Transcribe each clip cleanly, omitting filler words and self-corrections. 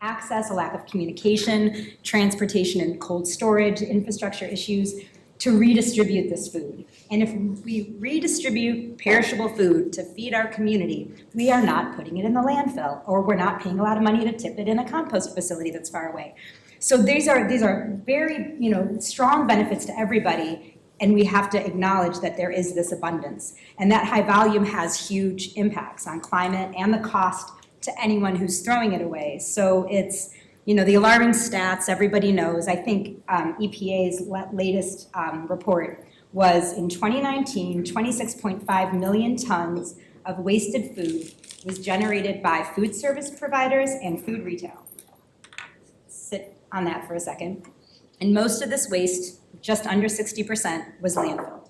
access, a lack of communication, transportation and cold storage, infrastructure issues, to redistribute this food. And if we redistribute perishable food to feed our community, we are not putting it in the landfill, or we're not paying a lot of money to tip it in a compost facility that's far away. So these are very, strong benefits to everybody, and we have to acknowledge that there is this abundance. And that high volume has huge impacts on climate and the cost to anyone who's throwing it away. So it's, the alarming stats everybody knows. I think EPA's latest report was in 2019, 26.5 million tons of wasted food was generated by food service providers and food retail. Sit on that for a second. And most of this waste, just under 60%, was landfilled.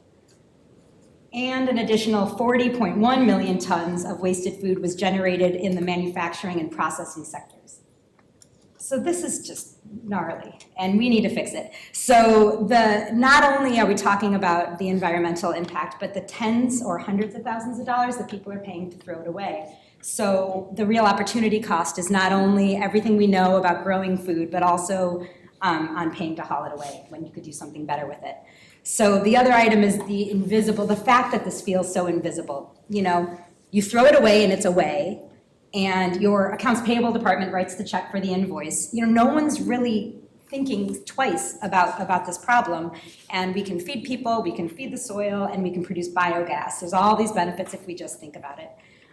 And an additional 40.1 million tons of wasted food was generated in the manufacturing and processing sectors. So this is just gnarly, and we need to fix it. So not only are we talking about the environmental impact, but the tens or hundreds of thousands of dollars that people are paying to throw it away. So the real opportunity cost is not only everything we know about growing food, but also on paying to haul it away when you could do something better with it. So the other item is the fact that this feels so invisible. You throw it away and it's away, and your accounts payable department writes the check for the invoice. No one's really thinking twice about this problem, and we can feed people, we can feed the soil, and we can produce biogas. There's all these benefits if we just think about it.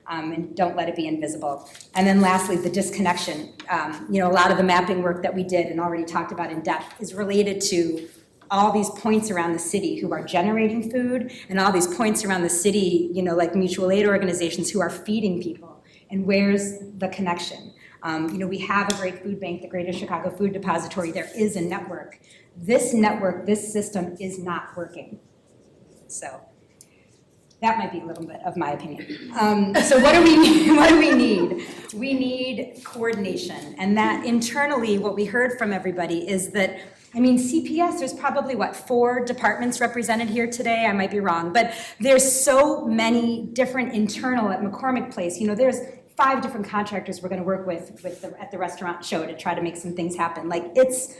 And don't let it be invisible. And then lastly, the disconnection. A lot of the mapping work that we did and already talked about in depth is related to all these points around the city who are generating food, and all these points around the city, like mutual aid organizations who are feeding people. And where's the connection? We have a great food bank, the Greater Chicago Food Depository. There is a network. This system is not working. So that might be a little bit of my opinion. So what do we need? What do we need? We need coordination. And that internally, what we heard from everybody is that, CPS, there's probably, 4 departments represented here today? I might be wrong, but there's so many different internal at McCormick Place. There's 5 different contractors we're gonna work with at the restaurant show to try to make some things happen. It's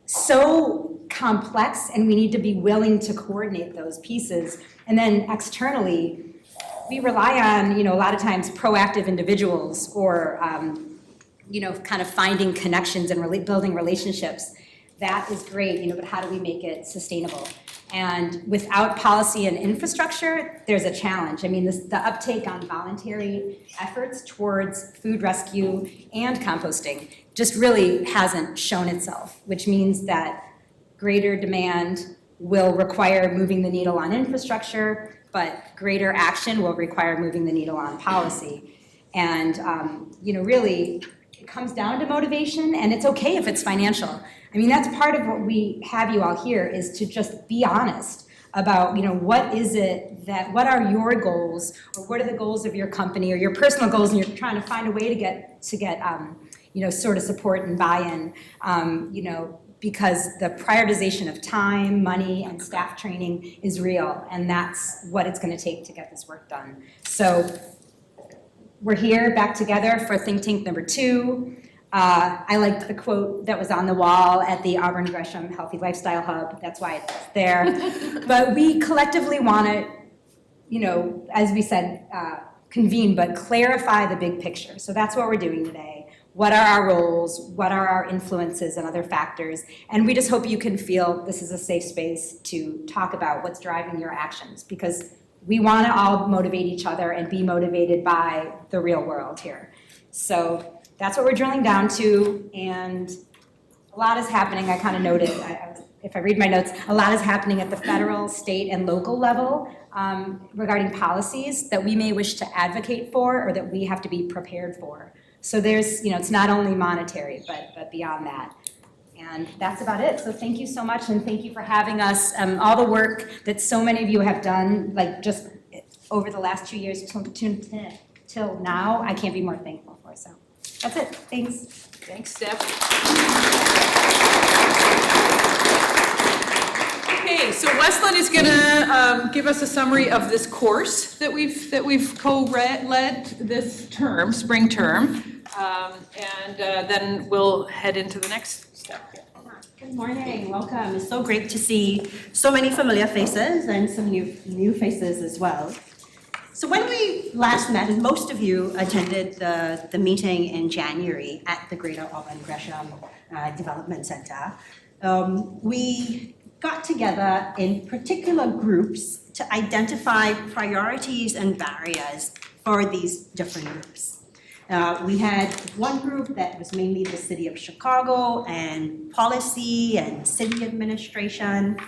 so complex, and we need to be willing to coordinate those pieces. And then externally, we rely on, a lot of times proactive individuals or, kind of finding connections and building relationships. That is great, but how do we make it sustainable? And without policy and infrastructure, there's a challenge. The uptake on voluntary efforts towards food rescue and composting just really hasn't shown itself, which means that greater demand will require moving the needle on infrastructure, but greater action will require moving the needle on policy. And, really, it comes down to motivation, and it's okay if it's financial. That's part of what we have you all here, is to just be honest about, what are your goals, or what are the goals of your company or your personal goals, and you're trying to find a way to get sort of support and buy-in, because the prioritization of time, money, and staff training is real, and that's what it's going to take to get this work done. So we're here back together for Think Tank number 2. I liked the quote that was on the wall at the Auburn Gresham Healthy Lifestyle Hub. That's why it's there. But we collectively want to, as we said, convene, but clarify the big picture. So that's what we're doing today. What are our roles? What are our influences and other factors? And we just hope you can feel this is a safe space to talk about what's driving your actions, because we want to all motivate each other and be motivated by the real world here. So that's what we're drilling down to, and a lot is happening. I kind of noted, if I read my notes, a lot is happening at the federal, state, and local level regarding policies that we may wish to advocate for or that we have to be prepared for. So there's, it's not only monetary, but beyond that. And that's about it. So thank you so much, and thank you for having us. All the work that so many of you have done, just over the last 2 years till now, I can't be more thankful for. So that's it. Thanks. Thanks, Steph. Okay, so Westland is going to give us a summary of this course that we've co-led this term, spring term. and then we'll head into the next step. Good morning, welcome. It's so great to see so many familiar faces and some new faces as well. So when we last met, and most of you attended the meeting in January at the Greater Auburn Gresham Development Center, we got together in particular groups to identify priorities and barriers for these different groups. We had one group that was mainly the city of Chicago and policy and city administration,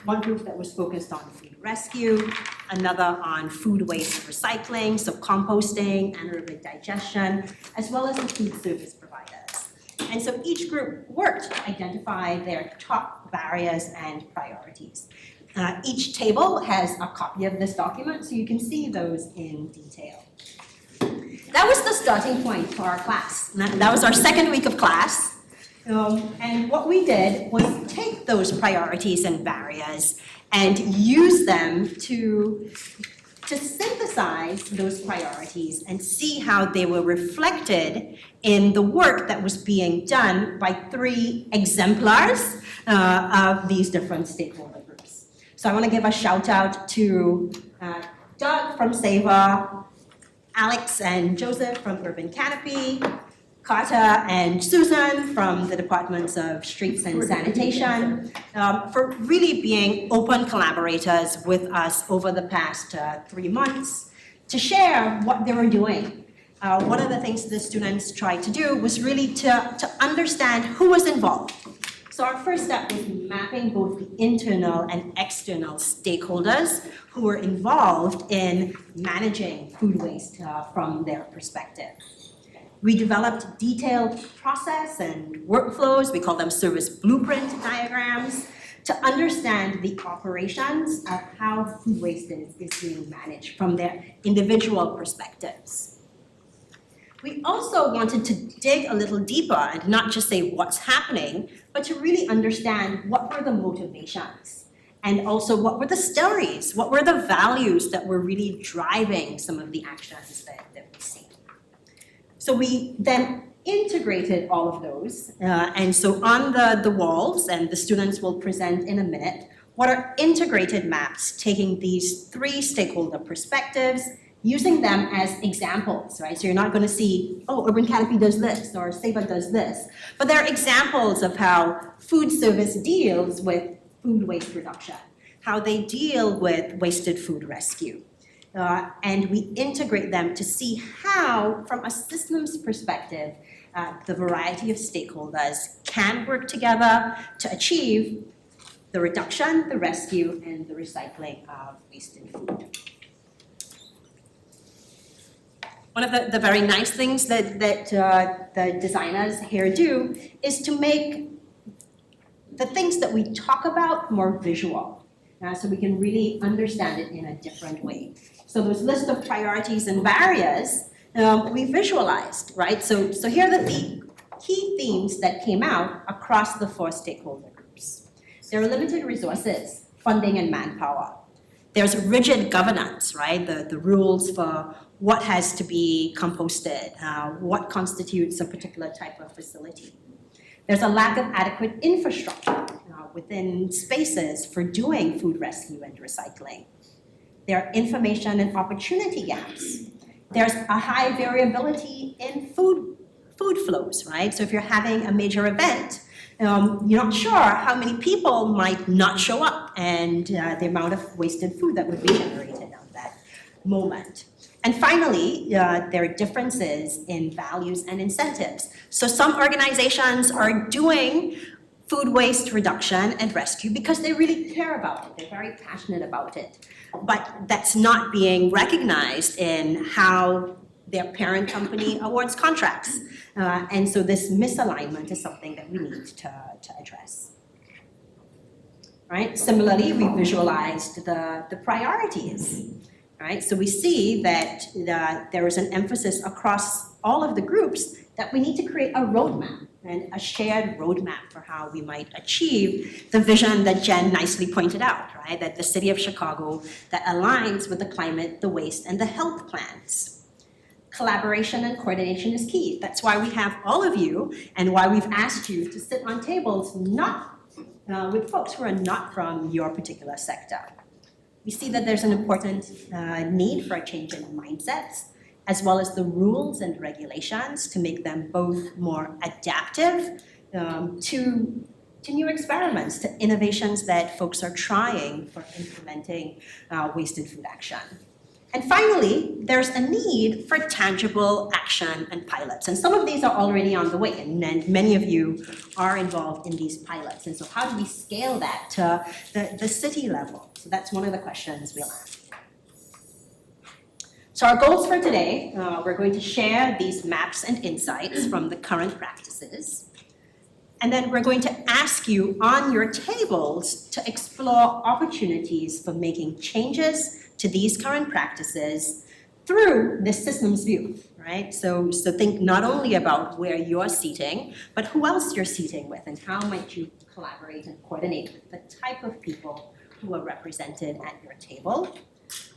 one group that was focused on food rescue, another on food waste recycling, so composting, anaerobic digestion, as well as the food service providers. And so each group worked to identify their top barriers and priorities. Each table has a copy of this document, so you can see those in detail. That was the starting point for our class. That was our second week of class. And what we did was take those priorities and barriers and use them to synthesize those priorities and see how they were reflected in the work that was being done by 3 exemplars of these different stakeholder groups. So I want to give a shout out to Doug from SAVOR, Alex and Joseph from Urban Canopy, Carter and Susan from the Departments of Streets and Sanitation, for really being open collaborators with us over the past 3 months to share what they were doing. One of the things the students tried to do was really to understand who was involved. So our first step was mapping both the internal and external stakeholders who were involved in managing food waste from their perspective. We developed detailed process and workflows, we call them service blueprint diagrams, to understand the operations of how food waste is being managed from their individual perspectives. We also wanted to dig a little deeper and not just say what's happening, but to really understand what were the motivations and also what were the stories, what were the values that were really driving some of the actions that we see. So we then integrated all of those, and so on the walls, and the students will present in a minute, what are integrated maps taking these 3 stakeholder perspectives, using them as examples, right? So you're not going to see, oh, Urban Canopy does this, or SAVOR does this, but they're examples of how food service deals with food waste reduction, how they deal with wasted food rescue. And we integrate them to see how, from a systems perspective, the variety of stakeholders can work together to achieve the reduction, the rescue, and the recycling of wasted food. One of the very nice things that the designers here do is to make the things that we talk about more visual, so we can really understand it in a different way. So those list of priorities and barriers, we visualized, right? So here are the key themes that came out across the 4 stakeholder groups. There are limited resources, funding and manpower. There's rigid governance, right? The rules for what has to be composted, what constitutes a particular type of facility. There's a lack of adequate infrastructure within spaces for doing food rescue and recycling. There are information and opportunity gaps. There's a high variability in food flows, right? So if you're having a major event, you're not sure how many people might not show up and the amount of wasted food that would be generated at that moment. And finally, there are differences in values and incentives. So some organizations are doing food waste reduction and rescue because they really care about it. They're very passionate about it. But that's not being recognized in how their parent company awards contracts. And so this misalignment is something that we need to address. Right? Similarly, we visualized the priorities. Right? So we see that there is an emphasis across all of the groups that we need to create a roadmap and a shared roadmap for how we might achieve the vision that Jen nicely pointed out, right? That the city of Chicago that aligns with the climate, the waste, and the health plans. collaboration and coordination is key. That's why we have all of you and why we've asked you to sit on tables not with folks who are not from your particular sector. We see that there's an important need for a change in mindsets, as well as the rules and regulations to make them both more adaptive to new experiments, to innovations that folks are trying for implementing wasted food action. And finally, there's a need for tangible action and pilots. And some of these are already on the way, and many of you are involved in these pilots. And so how do we scale that to the city level? So that's one of the questions we'll ask. So our goals for today, we're going to share these maps and insights from the current practices. And then we're going to ask you on your tables to explore opportunities for making changes to these current practices through the systems view, right? So think not only about where you're seating, but who else you're seating with and how might you collaborate and coordinate with the type of people who are represented at your table.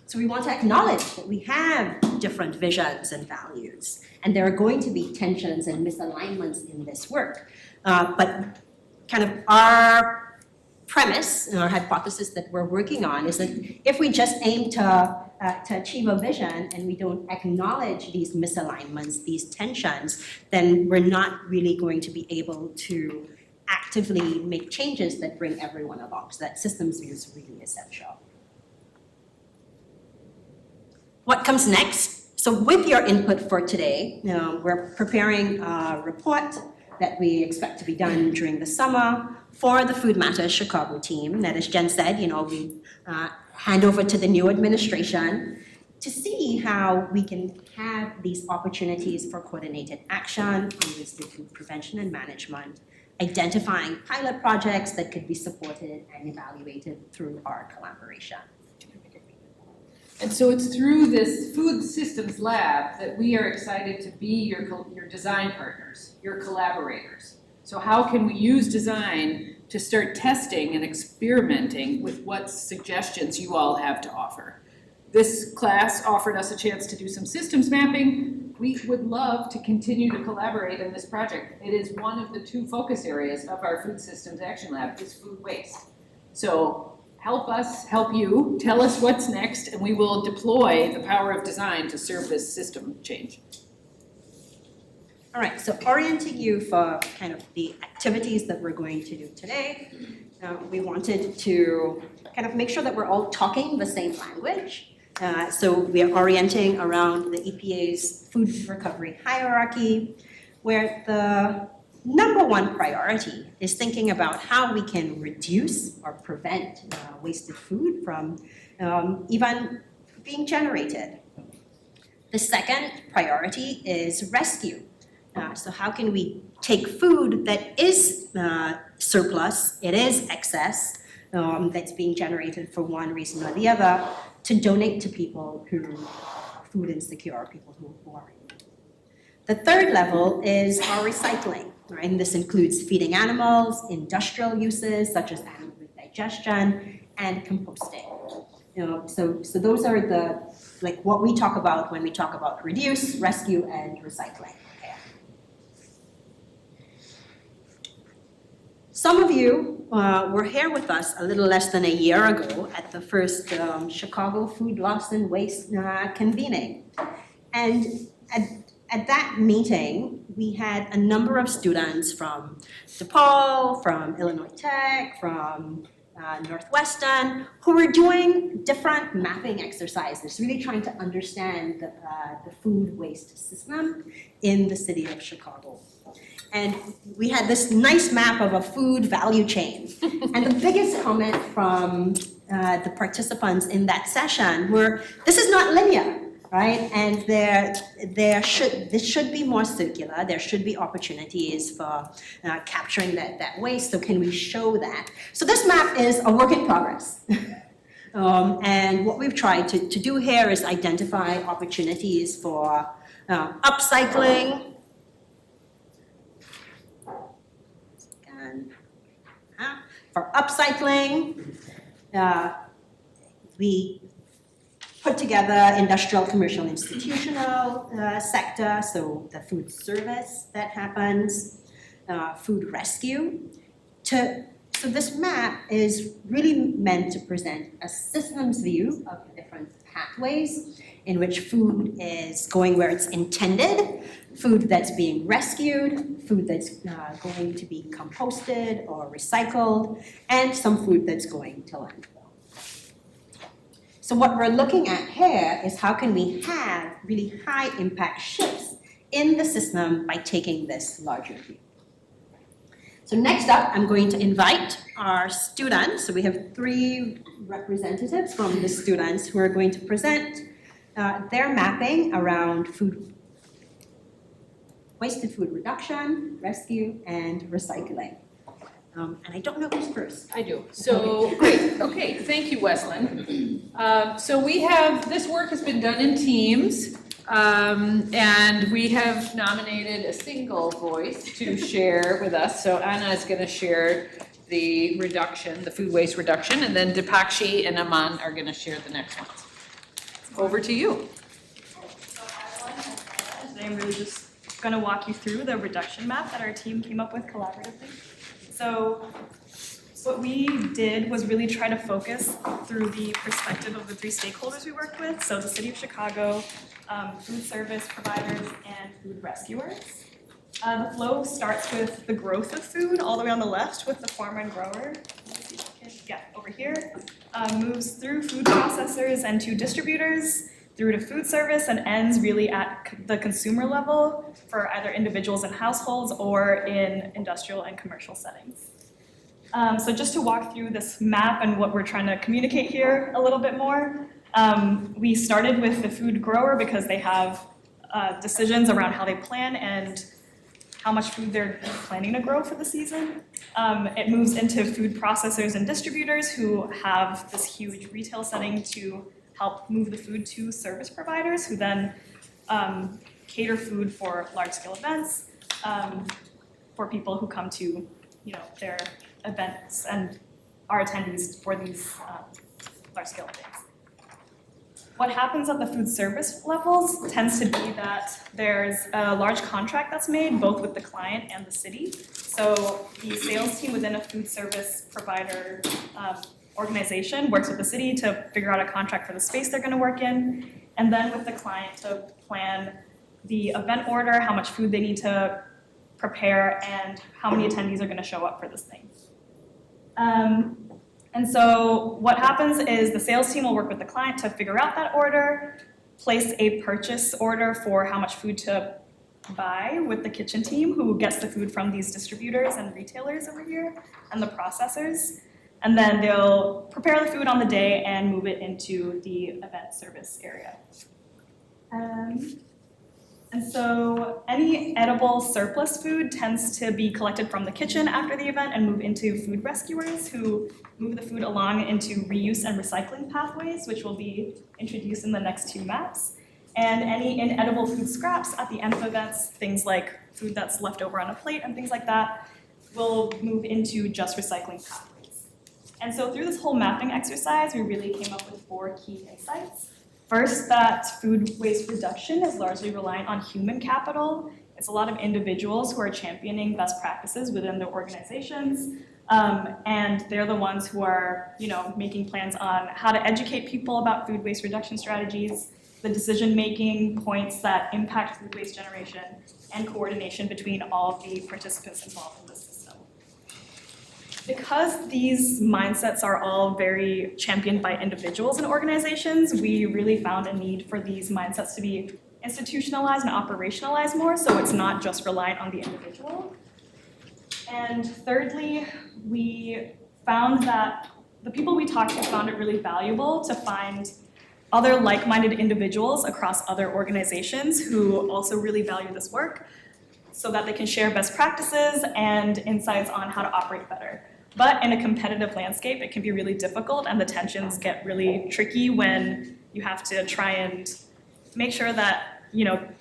So we want to acknowledge that we have different visions and values, and there are going to be tensions and misalignments in this work. But kind of our premise, our hypothesis that we're working on is that if we just aim to achieve a vision and we don't acknowledge these misalignments, these tensions, then we're not really going to be able to actively make changes that bring everyone along. So that systems view is really essential. What comes next? So with your input for today, we're preparing a report that we expect to be done during the summer for the Food Matters Chicago team. That, as Jen said, we hand over to the new administration to see how we can have these opportunities for coordinated action on wasted food prevention and management, identifying pilot projects that could be supported and evaluated through our collaboration. And so it's through this food systems lab that we are excited to be your design partners, your collaborators. So how can we use design to start testing and experimenting with what suggestions you all have to offer? This class offered us a chance to do some systems mapping. We would love to continue to collaborate in this project. It is one of the 2 focus areas of our Food Systems Action Lab is food waste. So help us, help you, tell us what's next, and we will deploy the power of design to serve this system change. All right, so orienting you for kind of the activities that we're going to do today, we wanted to kind of make sure that we're all talking the same language. So we are orienting around the EPA's food recovery hierarchy, where the number 1 priority is thinking about how we can reduce or prevent wasted food from even being generated. The second priority is rescue. So how can we take food that is surplus, it is excess, that's being generated for one reason or the other, to donate to people who are food insecure, people who are in need. The third level is our recycling. Right? And this includes feeding animals, industrial uses such as anaerobic digestion, and composting. So those are what we talk about when we talk about reduce, rescue, and recycling. Okay. Some of you were here with us a little less than a year ago at the first Chicago Food Loss and Waste convening, and at that meeting, we had a number of students from DePaul, from Illinois Tech, from Northwestern, who were doing different mapping exercises, really trying to understand the food waste system in the city of Chicago. And we had this nice map of a food value chain. And the biggest comment from the participants in that session were, this is not linear. Right, and this should be more circular. There should be opportunities for capturing that waste. So can we show that? So this map is a work in progress. And what we've tried to do here is identify opportunities for upcycling. For upcycling, we put together industrial, commercial, institutional sector, so the food service that happens, food rescue. So this map is really meant to present a systems view of the different pathways in which food is going where it's intended, food that's being rescued, food that's going to be composted or recycled, and some food that's going to landfill. So what we're looking at here is how can we have really high impact shifts in the system by taking this larger view. So next up, I'm going to invite our students. So we have 3 representatives from the students who are going to present their mapping around wasted food reduction, rescue, and recycling. And I don't know who's first. I do. So, great. Okay, thank you, Wesleyan. So we have, this work has been done in teams, and we have nominated a single voice to share with us. So Anna is going to share the reduction, the food waste reduction, and then Dipakshi and Aman are going to share the next one. Over to you. Today I'm really just going to walk you through the reduction map that our team came up with collaboratively. So what we did was really try to focus through the perspective of the 3 stakeholders we worked with, so the City of Chicago, food service providers, and food rescuers. The flow starts with the growth of food all the way on the left with the farmer and grower. Yeah, over here. Moves through food processors and to distributors, through to food service, and ends really at the consumer level for either individuals and households or in industrial and commercial settings. So just to walk through this map and what we're trying to communicate here a little bit more, we started with the food grower because they have decisions around how they plan and how much food they're planning to grow for the season. It moves into food processors and distributors who have this huge retail setting to help move the food to service providers who then cater food for large-scale events for people who come to, their events and are attendees for these large-scale events. What happens at the food service levels tends to be that there's a large contract that's made both with the client and the city. So the sales team within a food service provider organization works with the city to figure out a contract for the space they're going to work in, and then with the client to plan the event order, how much food they need to prepare, and how many attendees are going to show up for this thing. And so what happens is the sales team will work with the client to figure out that order, place a purchase order for how much food to buy with the kitchen team who gets the food from these distributors and retailers over here and the processors. And then they'll prepare the food on the day and move it into the event service area. And so any edible surplus food tends to be collected from the kitchen after the event and move into food rescuers who move the food along into reuse and recycling pathways, which will be introduced in the next 2 maps. And any inedible food scraps at the end of events, things like food that's left over on a plate and things like that, will move into just recycling pathways. And so through this whole mapping exercise, we really came up with 4 key insights. First, that food waste reduction is largely reliant on human capital. It's a lot of individuals who are championing best practices within their organizations, and they're the ones who are, making plans on how to educate people about food waste reduction strategies, the decision-making points that impact food waste generation, and coordination between all of the participants involved in the system. Because these mindsets are all very championed by individuals and organizations, we really found a need for these mindsets to be institutionalized and operationalized more, so it's not just reliant on the individual. And thirdly, we found that the people we talked to found it really valuable to find other like-minded individuals across other organizations who also really value this work so that they can share best practices and insights on how to operate better. But in a competitive landscape, it can be really difficult and the tensions get really tricky when you have to try and make sure that,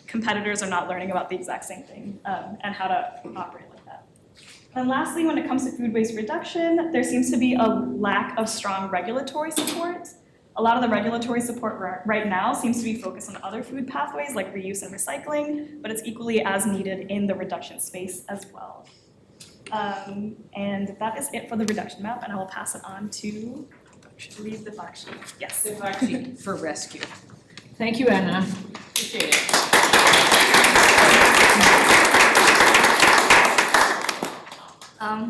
competitors are not learning about the exact same thing and how to operate like that. And lastly, when it comes to food waste reduction, there seems to be a lack of strong regulatory support. A lot of the regulatory support right now seems to be focused on other food pathways like reuse and recycling, but it's equally as needed in the reduction space as well. And that is it for the reduction map, and I will pass it on to, I believe, the fact sheet. Yes. The fact sheet for rescue. Thank you, Anna. Appreciate it.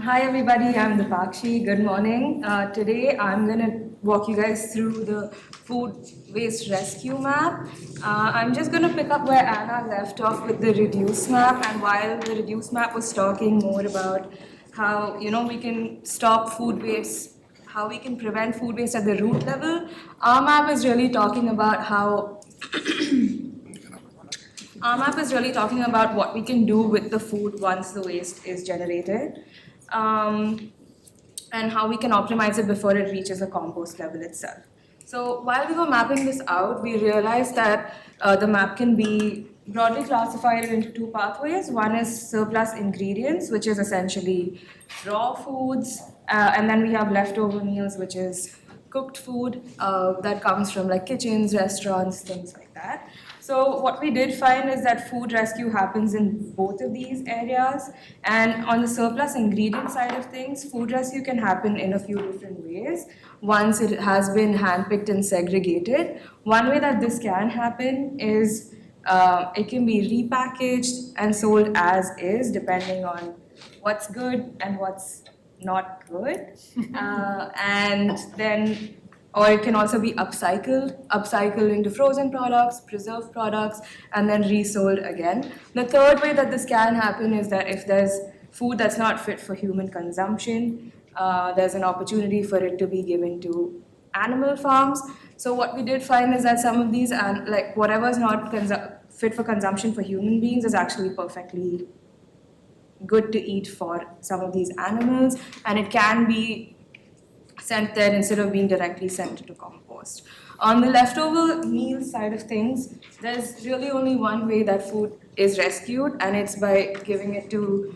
Hi everybody, I'm Dipakshi. Good morning. Today I'm going to walk you guys through the food waste rescue map. I'm just going to pick up where Anna left off with the reduce map, and while the reduce map was talking more about how we can stop food waste, how we can prevent food waste at the root level, our map is really talking about how our map is really talking about what we can do with the food once the waste is generated, and how we can optimize it before it reaches the compost level itself. So while we were mapping this out, we realized that the map can be broadly classified into two pathways. One is surplus ingredients, which is essentially raw foods, and then we have leftover meals, which is cooked food that comes from like kitchens, restaurants, things like that. So what we did find is that food rescue happens in both of these areas, and on the surplus ingredient side of things, food rescue can happen in a few different ways once it has been handpicked and segregated. One way that this can happen is it can be repackaged and sold as is, depending on what's good and what's not good, and then or it can also be upcycled into frozen products, preserved products, and then resold again. The third way that this can happen is that if there's food that's not fit for human consumption, there's an opportunity for it to be given to animal farms. So what we did find is that some of these, like whatever is not fit for consumption for human beings, is actually perfectly good to eat for some of these animals, and it can be sent there instead of being directly sent to compost. On the leftover meal side of things, there's really only one way that food is rescued, and it's by giving it to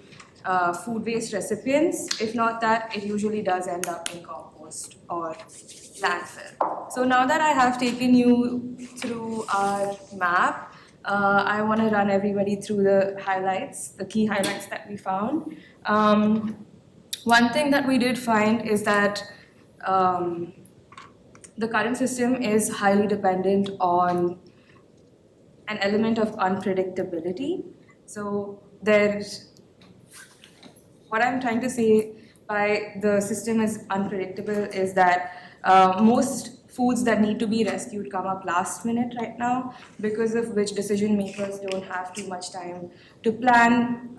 food waste recipients. If not that, it usually does end up in compost or landfill. So now that I have taken you through our map, I want to run everybody through the highlights, the key highlights that we found. One thing that we did find is that the current system is highly dependent on an element of unpredictability. So what I'm trying to say by the system is unpredictable is that most foods that need to be rescued come up last minute right now, because of which decision makers don't have too much time to plan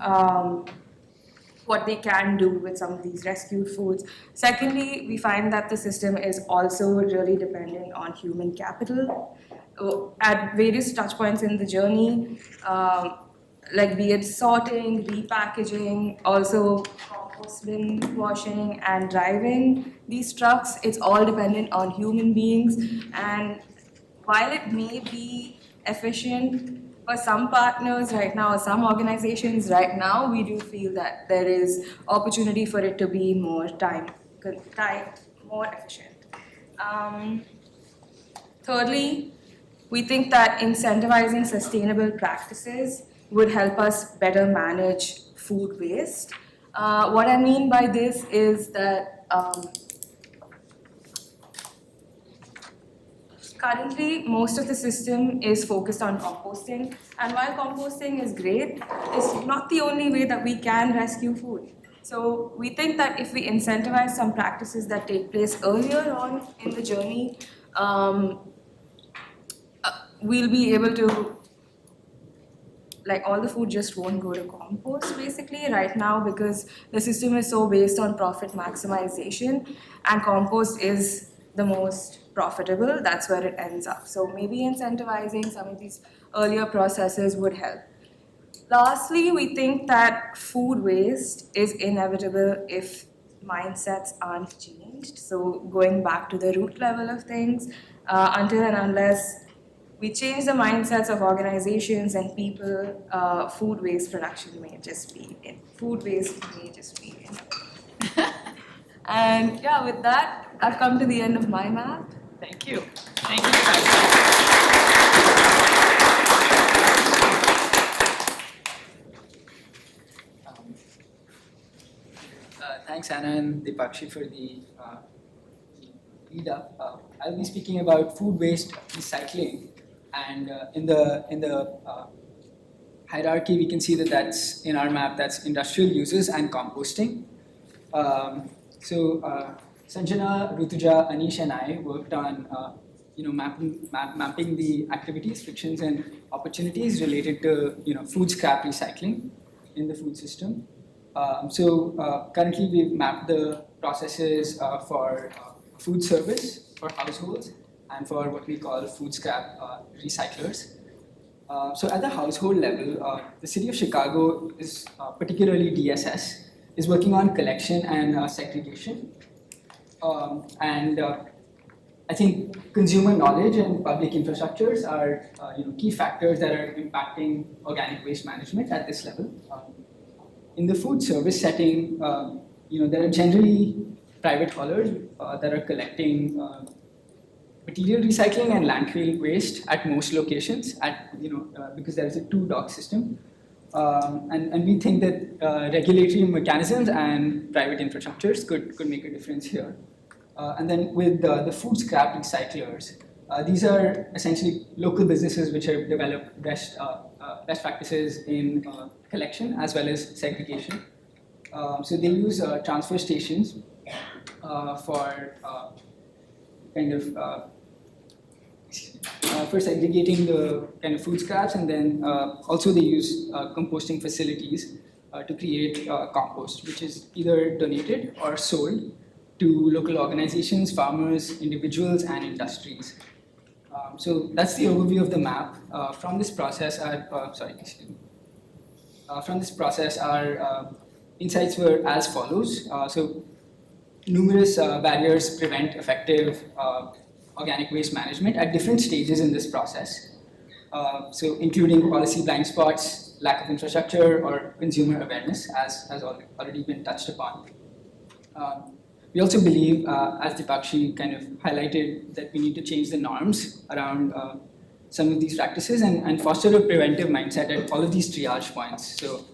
what they can do with some of these rescued foods. Secondly, we find that the system is also really dependent on human capital. At various touch points in the journey, like be it sorting, repackaging, also compost bin washing and driving these trucks, it's all dependent on human beings. And while it may be efficient for some partners right now, or some organizations right now, we do feel that there is opportunity for it to be more more efficient. Thirdly, we think that incentivizing sustainable practices would help us better manage food waste. What I mean by this is that currently, most of the system is focused on composting, and while composting is great, it's not the only way that we can rescue food. So we think that if we incentivize some practices that take place earlier on in the journey, we'll be able to, like, all the food just won't go to compost basically right now, because the system is so based on profit maximization, and compost is the most profitable. That's where it ends up. So maybe incentivizing some of these earlier processes would help. Lastly, we think that food waste is inevitable if mindsets aren't changed. So going back to the root level of things, until and unless we change the mindsets of organizations and people, food waste production may just be in. Food waste may just be in. And yeah, with that, I've come to the end of my map. Thank you. Thank you, guys. Thanks, Anna and Dipakshi, for the lead up. I'll be speaking about food waste recycling, and in the hierarchy, we can see that that's in our map. That's industrial uses and composting. Sanjana, Rutuja, Anish, and I worked on mapping the activities, frictions, and opportunities related to food scrap recycling in the food system. Currently we've mapped the processes for food service for households and for what we call food scrap recyclers. So at the household level, the city of Chicago is particularly DSS is working on collection and segregation. I think consumer knowledge and public infrastructures are key factors that are impacting organic waste management at this level. In the food service setting, there are generally private haulers that are collecting material recycling and landfill waste at most locations because there is a two-dock system. And we think that regulatory mechanisms and private infrastructures could make a difference here. And then with the food scrap recyclers, these are essentially local businesses which have developed best practices in collection as well as segregation. So they use transfer stations for for segregating the kind of food scraps, and then also they use composting facilities to create compost, which is either donated or sold to local organizations, farmers, individuals, and industries. So that's the overview of the map. From this process, our insights were as follows. So numerous barriers prevent effective organic waste management at different stages in this process. So including policy blind spots, lack of infrastructure, or consumer awareness, as has already been touched upon. We also believe, as Dipakshi kind of highlighted, that we need to change the norms around some of these practices and foster a preventive mindset at all of these triage points. So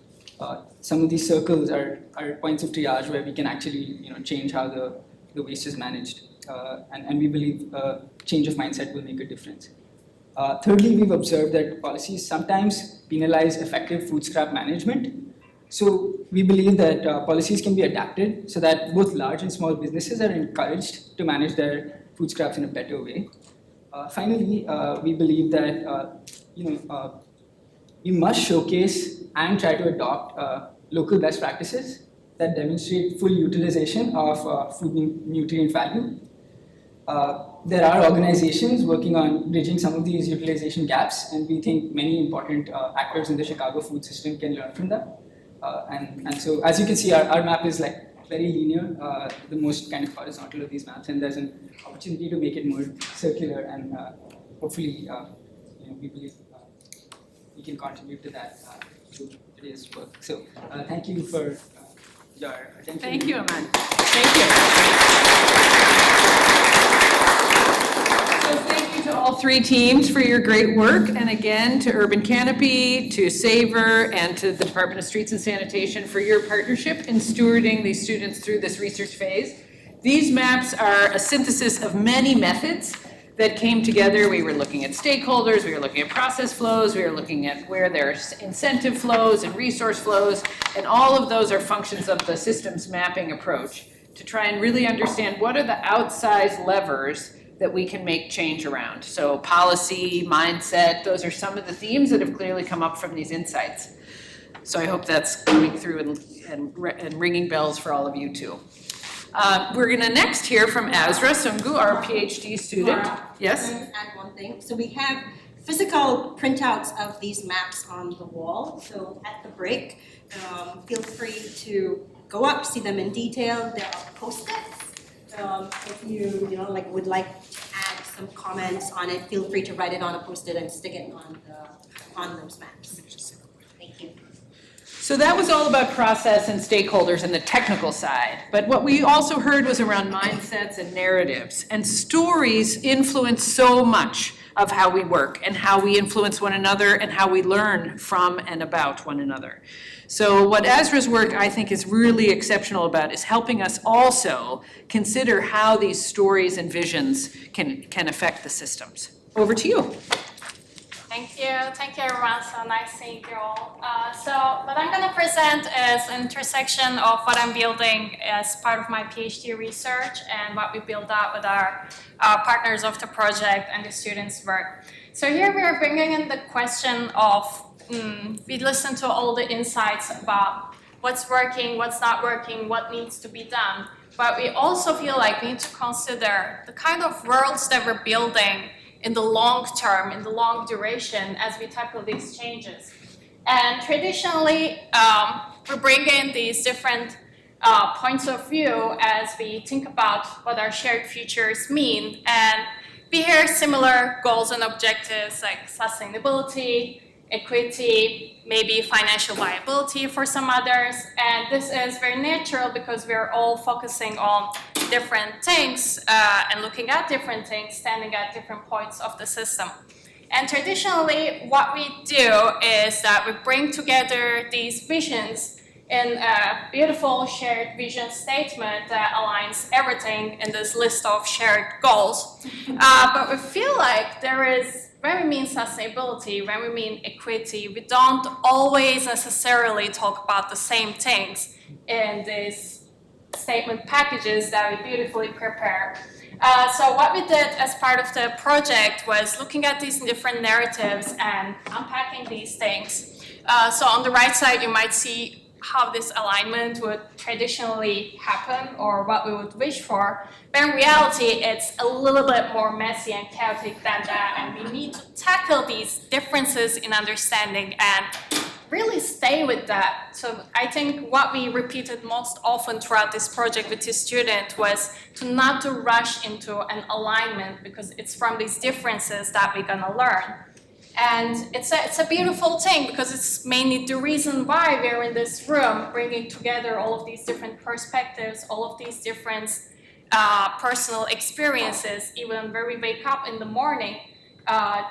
some of these circles are points of triage where we can actually change how the waste is managed. And we believe change of mindset will make a difference. Thirdly, we've observed that policies sometimes penalize effective food scrap management. So we believe that policies can be adapted so that both large and small businesses are encouraged to manage their food scraps in a better way. Finally, we believe that we must showcase and try to adopt local best practices that demonstrate full utilization of food nutrient value. There are organizations working on bridging some of these utilization gaps, and we think many important actors in the Chicago food system can learn from them. And so, as you can see, our map is like very linear, the most kind of horizontal of these maps, and there's an opportunity to make it more circular, and hopefully, we believe we can contribute to that through today's work. So, thank you for your attention. Thank you, Aman. Thank you. So thank you to all three teams for your great work, and again to Urban Canopy, to Savor, and to the Department of Streets and Sanitation for your partnership in stewarding these students through this research phase. These maps are a synthesis of many methods that came together. We were looking at stakeholders, we were looking at process flows, we were looking at where there's incentive flows and resource flows, and all of those are functions of the systems mapping approach to try and really understand what are the outsized levers that we can make change around. So policy, mindset, those are some of the themes that have clearly come up from these insights. So I hope that's coming through and ringing bells for all of you too. We're gonna next hear from Azra Sungu, our PhD student. Yes? Can I add one thing? So we have physical printouts of these maps on the wall. So at the break, feel free to go up, see them in detail. There are post-its. If you would like to add some comments on it, feel free to write it on a post-it and stick it on those maps. Thank you. So that was all about process and stakeholders and the technical side. But what we also heard was around mindsets and narratives. And stories influence so much of how we work and how we influence one another and how we learn from and about one another. So what Azra's work, I think, is really exceptional about is helping us also consider how these stories and visions can affect the systems. Over to you. Thank you everyone, so nice seeing you all. So what I'm going to present is an intersection of what I'm building as part of my PhD research and what we build out with our partners of the project and the students' work. So here we are bringing in the question of, we listen to all the insights about what's working, what's not working, what needs to be done, but we also feel like we need to consider the kind of worlds that we're building in the long term, in the long duration, as we tackle these changes. And traditionally, we bring in these different points of view as we think about what our shared futures mean. And we hear similar goals and objectives like sustainability, equity, maybe financial viability for some others. And this is very natural because we're all focusing on different things and looking at different things, standing at different points of the system. And traditionally, what we do is that we bring together these visions in a beautiful shared vision statement that aligns everything in this list of shared goals. But we feel like there is, when we mean sustainability, when we mean equity, we don't always necessarily talk about the same things in these statement packages that we beautifully prepare. So what we did as part of the project was looking at these different narratives and unpacking these things. So on the right side, you might see how this alignment would traditionally happen or what we would wish for. But in reality, it's a little bit more messy and chaotic than that. And we need to tackle these differences in understanding and really stay with that. So I think what we repeated most often throughout this project with the student was not to rush into an alignment because it's from these differences that we're gonna learn. And it's a beautiful thing because it's mainly the reason why we're in this room, bringing together all of these different perspectives, all of these different personal experiences, even where we wake up in the morning,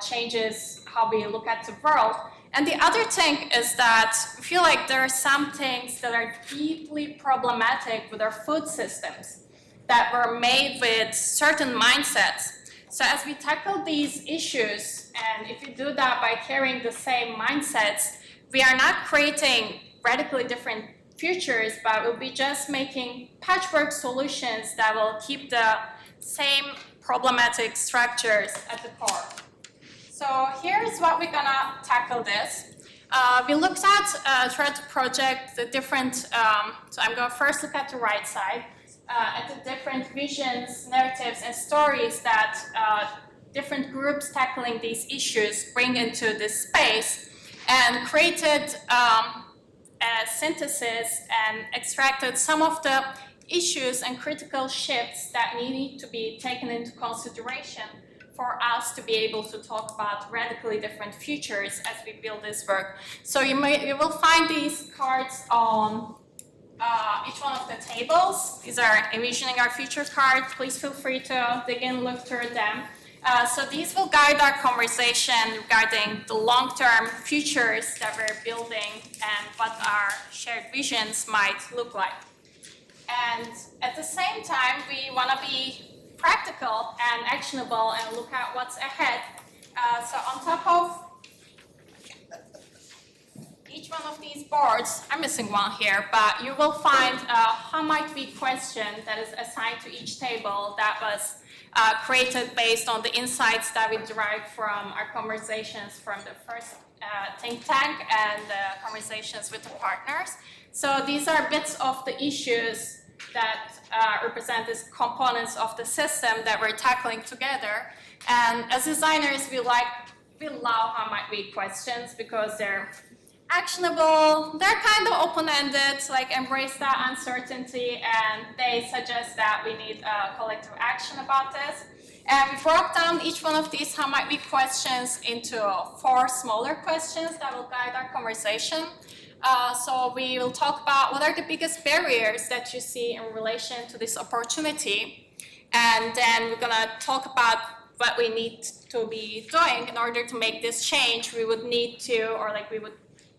changes how we look at the world. And the other thing is that I feel like there are some things that are deeply problematic with our food systems that were made with certain mindsets. So as we tackle these issues, and if we do that by carrying the same mindsets, we are not creating radically different futures, but we'll be just making patchwork solutions that will keep the same problematic structures at the core. So here's what we're gonna tackle this. We looked at throughout the project the different, so I'm gonna first look at the right side, at the different visions, narratives, and stories that different groups tackling these issues bring into this space, and created a synthesis and extracted some of the issues and critical shifts that need to be taken into consideration for us to be able to talk about radically different futures as we build this work. So you will find these cards on each one of the tables. These are envisioning our future cards. Please feel free to dig in, look through them. So these will guide our conversation regarding the long-term futures that we're building and what our shared visions might look like. And at the same time, we want to be practical and actionable and look at what's ahead. So on top of each one of these boards, I'm missing one here, but you will find how might be question that is assigned to each table that was created based on the insights that we derived from our conversations from the first think tank and the conversations with the partners. So these are bits of the issues that represent these components of the system that we're tackling together. And as designers, we love how might be questions because they're actionable, they're kind of open-ended, like embrace that uncertainty, and they suggest that we need a collective action about this. And we broke down each one of these how might be questions into 4 smaller questions that will guide our conversation. So we will talk about what are the biggest barriers that you see in relation to this opportunity. And then we're gonna talk about what we need to be doing in order to make this change. We would need to, or like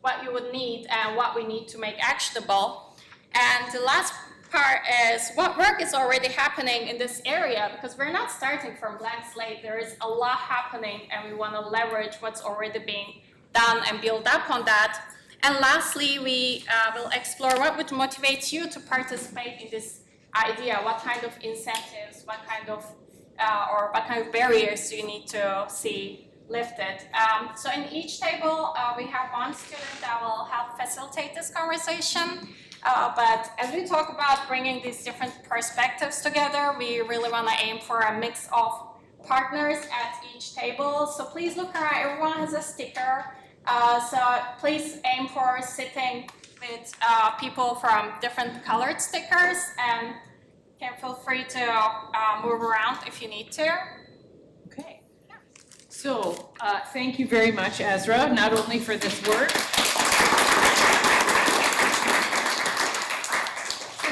what you would need and what we need to make actionable. And the last part is what work is already happening in this area, because we're not starting from blank slate. There is a lot happening and we want to leverage what's already being done and build up on that. And lastly, we will explore what would motivate you to participate in this idea. What kind of incentives, what kind of barriers do you need to see lifted? So in each table, we have one student that will help facilitate this conversation. But as we talk about bringing these different perspectives together, we really want to aim for a mix of partners at each table. So please look around, everyone has a sticker. So please aim for sitting with people from different colored stickers, and can feel free to move around if you need to. Okay. So thank you very much, Ezra, not only for this work. So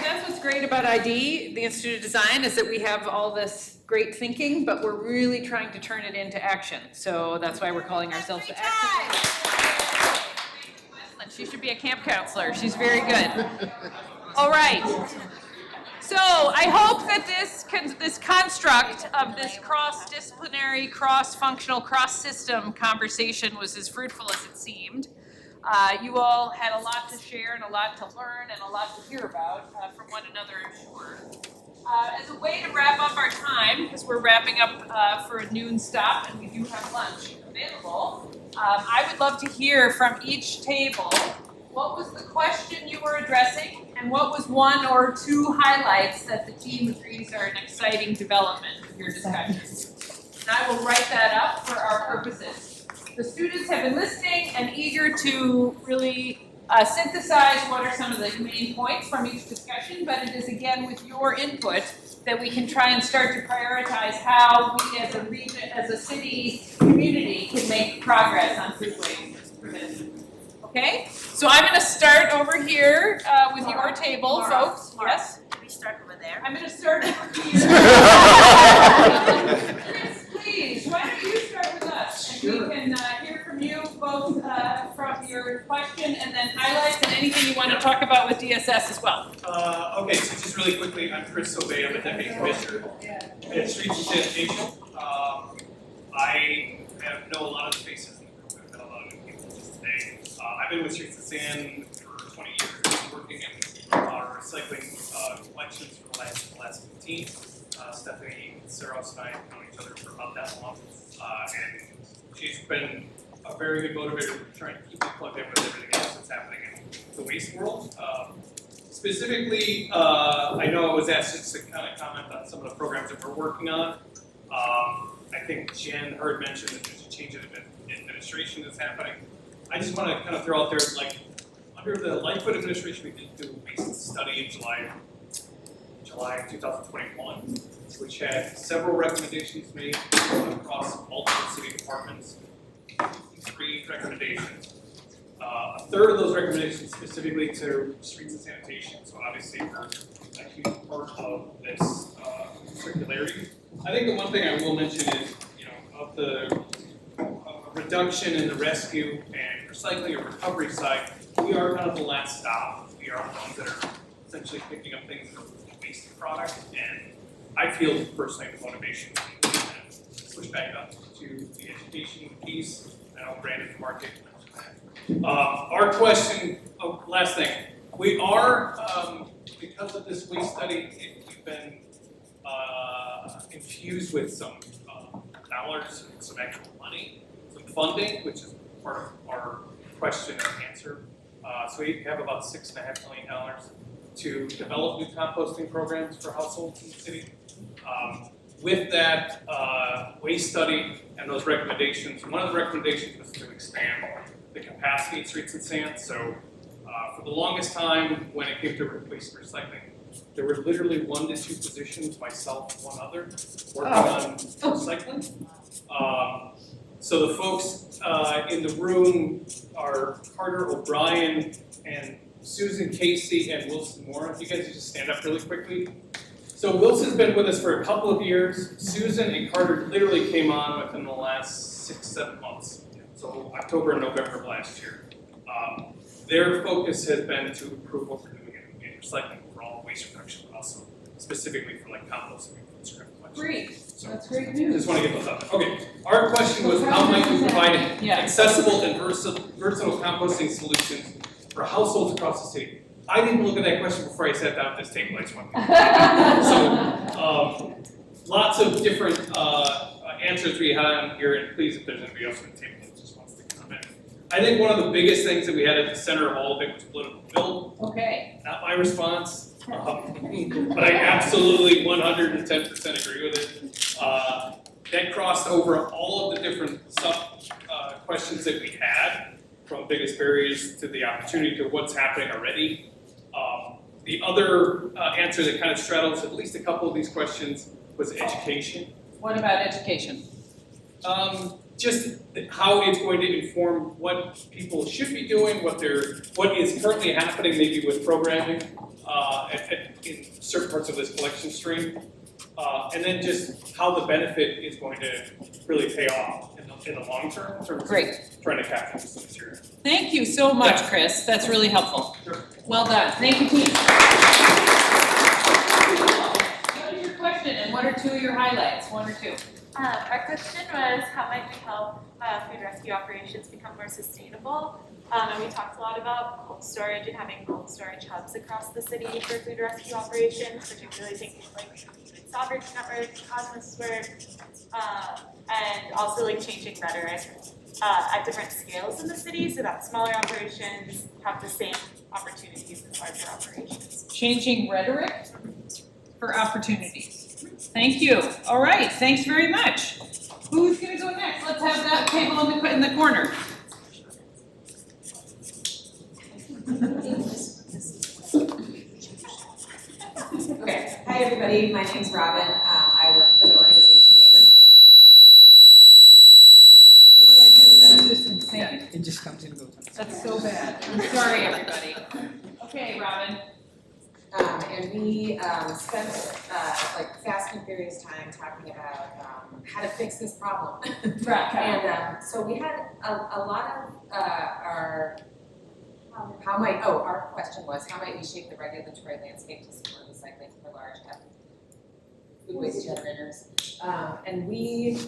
that's what's great about ID, the Institute of Design, is that we have all this great thinking, but we're really trying to turn it into action. So that's why we're calling ourselves the Action. She should be a camp counselor. She's very good. All right. So I hope that this construct of this cross-disciplinary, cross-functional, cross-system conversation was as fruitful as it seemed. You all had a lot to share and a lot to learn and a lot to hear about from one another, I'm sure. As a way to wrap up our time, because we're wrapping up for a noon stop and we do have lunch available, I would love to hear from each table what was the question you were addressing and what was one or two highlights that the team agrees are an exciting development of your discussion. And I will write that up for our purposes. The students have been listening and eager to really synthesize what are some of the main points from each discussion, but it is again with your input that we can try and start to prioritize how we as a region, as a city community can make progress on food waste prevention. Okay, so I'm going to start over here with your table, folks. Yes? We start over there. I'm going to start over here. Chris, please, why don't you start with us? And Sure. we can hear from you both from your question and then highlights and anything you want to talk about with DSS as well. Okay, so just really quickly, I'm Chris Sobey, I'm a deputy commissioner at Streets and Sanitation. I know a lot of the faces in the group, I've met a lot of new people just today. I've been with Streets and Sand for 20 years, working in our recycling collections for the last 15. Stephanie Saros and I have known each other for about that long, and she's been a very good motivator for trying to keep me plugged in with everything else that's happening in the waste world. Specifically, I know I was asked just to kind of comment on some of the programs that we're working on. I think Jen heard mention that there's a change in administration that's happening. I just want to kind of throw out there, like, under the Lightfoot administration, we did do a recent study in July 2021, which had several recommendations made across multiple city departments. 3 recommendations. A third of those recommendations specifically to streets and sanitation. So obviously we're a huge part of this circularity. I think the one thing I will mention is, you know, of the reduction in the rescue and recycling or recovery side, we are kind of the last stop. We are the ones that are essentially picking up things that are a waste product, and I feel personally the motivation to push back up to the education piece. I know Brandon from Market mentioned that. Our question, last thing, we are, because of this waste study, we've been infused with some dollars, some actual money, some funding, which is part of our question and answer. So we have about $6.5 million to develop new composting programs for households in the city. With that waste study and those recommendations, one of the recommendations was to expand the capacity of streets and sand. So for the longest time, when it came to waste recycling, there were literally 1 to 2 positions, myself, one other, working on recycling. So the folks in the room are Carter O'Brien and Susan Casey and Wilson Moore. If you guys could just stand up really quickly. So Wilson's been with us for a couple of years. Susan and Carter literally came on within the last 6-7 months. So October and November of last year. Their focus has been to improve what we're doing in recycling for all waste reduction, but also specifically for like composting and food scrap collection. Great, So that's great news. just want to get those out there. Okay, our question was how might we provide Yeah. accessible and versatile composting solutions for households across the state? I didn't look at that question before I sat down at this table. I just want to. So, lots of different answers we had on here, and please, if there's anybody else on the table that just wants to comment. I think one of the biggest things that we had at the center of all of it was political will. Okay. Not my response, but I absolutely 110% agree with it. That crossed over all of the different questions that we had, from biggest barriers to the opportunity to what's happening already. The other answer that kind of straddles at least a couple of these questions was education. What about education? Just how it's going to inform what people should be doing, what is currently happening maybe with programming in certain parts of this collection stream. And then just how the benefit is going to really pay off in the long term in terms Great. of trying to capture this material. Thank you so much, Chris. That's really helpful. Sure. Well done. Thank you, team. What is your question and what are two of your highlights? One or two? Our question was, how might we help food rescue operations become more sustainable? And we talked a lot about cold storage and having cold storage hubs across the city for food rescue operations, particularly thinking like sovereignty network, Chicagoans work, and also like changing rhetoric at different scales in the city so that smaller operations have the same opportunities as larger operations. Changing rhetoric for opportunities. Thank you. All right, thanks very much. Who's gonna go next? Let's have that table in the corner. Okay, hi everybody, my name's Robin. I work for the organization Neighbors. What do I do? That's just insane. It just comes and goes. That's so bad. I'm sorry, everybody. Okay, Robin. And we spent like fast and furious time talking about how to fix this problem. Right. And so we had a lot of our question was, how might we shape the regulatory landscape to support recycling for large food waste generators? And we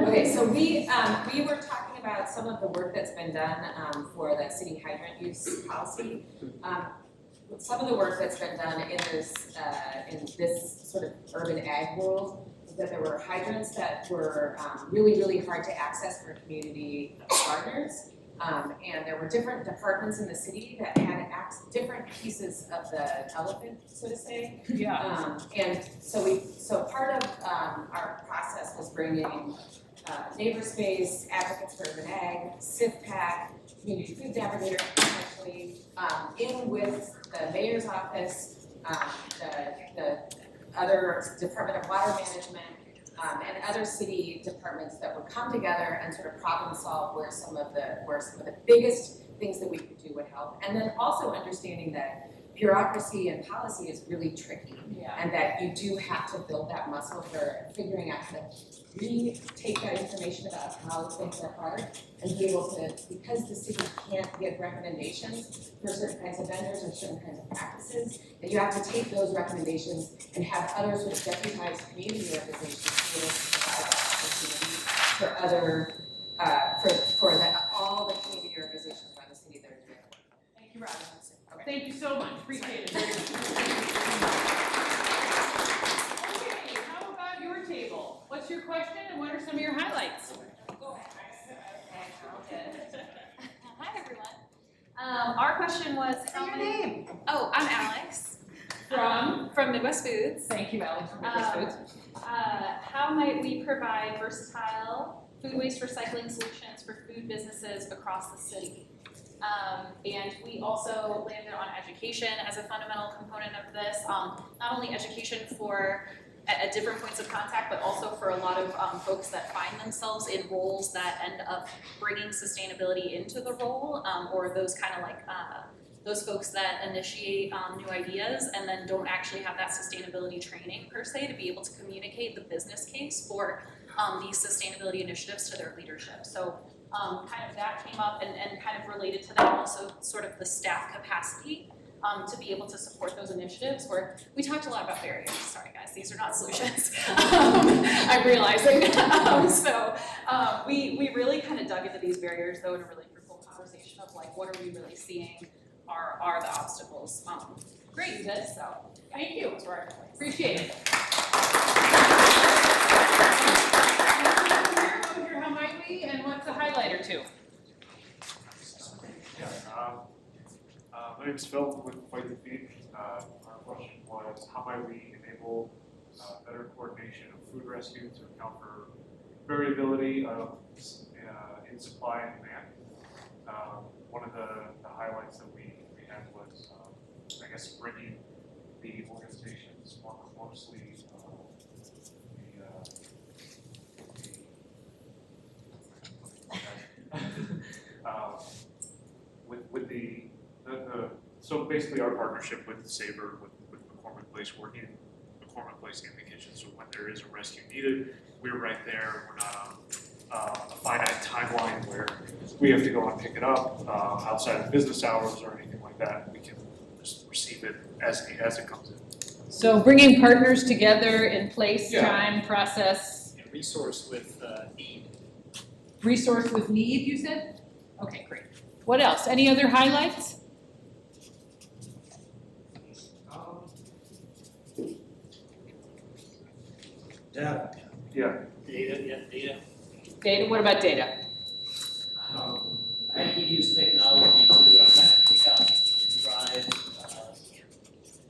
okay, so we were talking about some of the work that's been done for the city hydrant use policy. Some of the work that's been done in this sort of urban ag world is that there were hydrants that were really, really hard to access for community partners. And there were different departments in the city that had different pieces of the elephant, so to say. Yeah. And so part of our process was bringing Neighborspace, Advocates for Urban Ag, CIFPAC, Community Food Navigator, actually, in with the mayor's office, the other Department of Water Management, and other city departments that would come together and sort of problem solve where some of the biggest things that we could do would help. And then also understanding that bureaucracy and policy is really tricky. Yeah. And that you do have to build that muscle for figuring out how to really take that information about how things are hard and be able to, because the city can't give recommendations for certain kinds of vendors or certain kinds of practices, that you have to take those recommendations and have other sort of deputized community organizations be able to provide that opportunity for other, all the community organizations around the city that are doing it. Thank you, Robin. Okay. Thank you so much. Appreciate it very much. Okay, how about your table? What's your question and what are some of your highlights? Hi, everyone. Our question was, how Your many... name? Oh, I'm Alex. From Midwest Foods. Thank you, Alex, from Midwest Foods. How might we provide versatile food waste recycling solutions for food businesses across the city? And we also landed on education as a fundamental component of this. Not only education for at different points of contact, but also for a lot of folks that find themselves in roles that end up bringing sustainability into the role, or those kind of like those folks that initiate new ideas and then don't actually have that sustainability training per se to be able to communicate the business case for these sustainability initiatives to their leadership. So kind of that came up and kind of related to that also sort of the staff capacity to be able to support those initiatives where we talked a lot about barriers. Sorry guys, these are not solutions. I'm realizing. We really kind of dug into these barriers though in a really fruitful conversation of like what are we really seeing are the obstacles. Great, you did, so thank you. Appreciate it. How might we, and what's a highlight or two? My name is Phil with Fight the Feed. Our question was, how might we enable better coordination of food rescue to account for variability of, in supply and demand? One of the highlights that we had was, I guess, bringing the organizations more closely with the so basically our partnership with Sabre, with McCormick Place, working McCormick Place in the kitchen. So when there is a rescue needed, we're right there. We're not on a finite timeline where we have to go and pick it up outside of business hours or anything like that. We can just receive it as it comes in. So bringing partners together in place, Yeah. time, process. And resource with need. Resource with need, you said? Okay, great. What else? Any other highlights? Data. Yeah. Data. Data, what about data? I think you use technology to kind of pick up and